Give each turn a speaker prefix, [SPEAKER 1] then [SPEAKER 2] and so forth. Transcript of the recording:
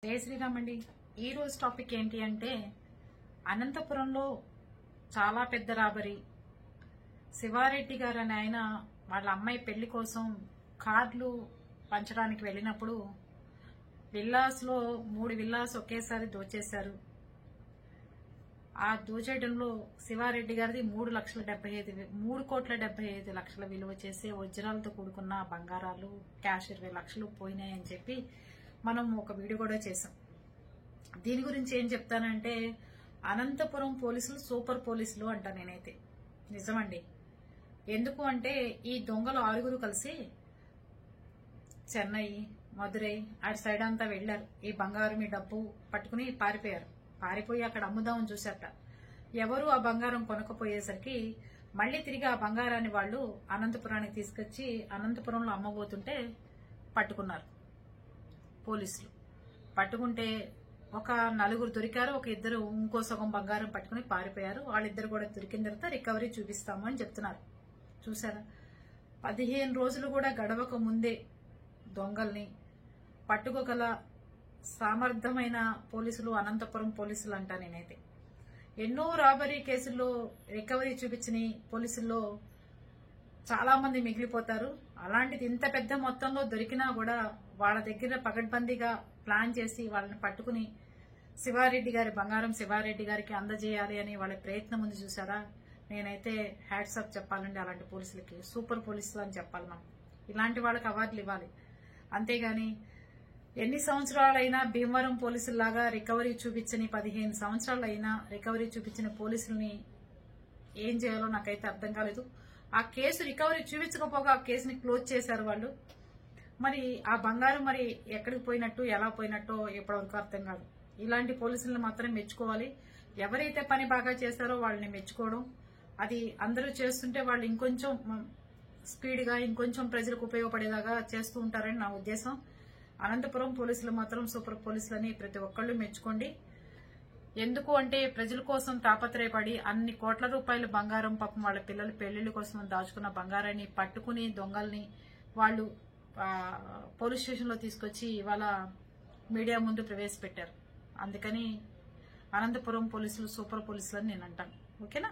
[SPEAKER 1] జై శ్రీరామ్ అండి. ఈ రోజు టాపిక్ ఏంటి అంటే అనంతపురంలో చాలా పెద్ద రాబరీ. శివారెడ్డి గారు అని ఆయన వాళ్ళ అమ్మాయి పెళ్లి కోసం కార్లు పంచడానికి వెళ్ళినప్పుడు విల్లాస్లో 3 విల్లాస్ ఒకేసారి దోచేశారు. ఆ దోచేయడంలో శివారెడ్డి గారిది 3,75,00,000 విలువ చేసే వజ్రాలతో కూడుకున్న బంగారాలు, క్యాష్ 20 లక్షలు పోయినాయని చెప్పి మనం ఒక వీడియో కూడా చేసాం. దీని గురించి ఏం చెప్తానంటే అనంతపురం పోలీసులు సూపర్ పోలీసులు అంటా నేనైతే. నిజమండి. ఎందుకు అంటే ఈ దొంగలు 6 కలిసి చెన్నై, మదురై అటు సైడ్ అంతా వెళ్లారు. ఈ బంగారం, ఈ డబ్బు పట్టుకుని పారిపోయారు. పారిపోయి అక్కడ అమ్ముదామని చూశారట. ఎవరు ఆ బంగారం కొనకపోయేసరికి మళ్లీ తిరిగి ఆ బంగారాన్ని వాళ్ళు అనంతపురానికి తీసుకొచ్చి అనంతపురంలో అమ్మబోతుంటే పట్టుకున్నారు పోలీసులు. పట్టుకుంటే ఒక 4 దొరికారు. ఒక 2 ఇంకో సగం బంగారం పట్టుకుని పారిపోయారు. వాళ్ళిద్దరు కూడా దొరికిన తర్వాత రికవరీ చూపిస్తాము అని చెప్తున్నారు. చూసారా, 15 రోజులు కూడా గడవక ముందే దొంగల్ని పట్టుకోగల సామర్థ్యమైన పోలీసులు అనంతపురం పోలీసులు అంటా నేనైతే. ఎన్నో రాబరీ కేసుల్లో రికవరీ చూపించిన పోలీసుల్లో చాలా మంది మిగిలిపోతారు. అలాంటిది ఇంత పెద్ద మొత్తంలో దొరికినా కూడా వాళ్ళ దగ్గర పగడ్బందీగా ప్లాన్ చేసి వాళ్ళని పట్టుకుని శివారెడ్డి గారి బంగారం శివారెడ్డి గారికి అందజేయాలి అని వాళ్ళ ప్రయత్నం ఉంది. చూసారా, నేనైతే హ్యాట్స్ ఆఫ్ చెప్పాలండి అలాంటి పోలీసులకి. సూపర్ పోలీసులు అని చెప్పాలి మనం. ఇలాంటి వాళ్ళకి అవార్డులు ఇవ్వాలి. అంతేగాని ఎన్ని సంవత్సరాలైనా భీమవరం పోలీసుల్లాగా రికవరీ చూపించని 15 సంవత్సరాలైనా రికవరీ చూపించిన పోలీసుల్ని ఏం చేయాలో నాకైతే అర్థం కాలేదు. ఆ కేసు రికవరీ చూపించకపోగా ఆ కేసుని క్లోజ్ చేశారు వాళ్ళు. మరి ఆ బంగారం మరి ఎక్కడికి పోయినట్టు, ఎలా పోయినట్టో ఇప్పటివరకు అర్థం కాదు. ఇలాంటి పోలీసులను మాత్రం మెచ్చుకోవాలి. ఎవరైతే పని బాగా చేశారో వాళ్ళని మెచ్చుకోవడం, అది అందరూ చేస్తుంటే వాళ్ళు ఇంకొంచెం స్పీడ్గా ఇంకొంచెం ప్రజలకు ఉపయోగపడేలాగా చేస్తూ ఉంటారని నా ఉద్దేశం. అనంతపురం పోలీసులు మాత్రం సూపర్ పోలీసులని ప్రతి ఒక్కళ్ళు మెచ్చుకోండి. ఎందుకు అంటే ప్రజల కోసం తాపత్రయపడి అన్ని కోట్ల రూపాయల బంగారం, పాపం వాళ్ళ పిల్లల పెళ్లిళ్ల కోసం దాచుకున్న బంగారాన్ని పట్టుకుని దొంగల్ని వాళ్ళు పోలీస్ స్టేషన్లో తీసుకొచ్చి ఇవాళ మీడియా ముందు ప్రవేశపెట్టారు. అందుకని అనంతపురం పోలీసులు సూపర్ పోలీసులు అని నేను అంటాను. ఓకేనా?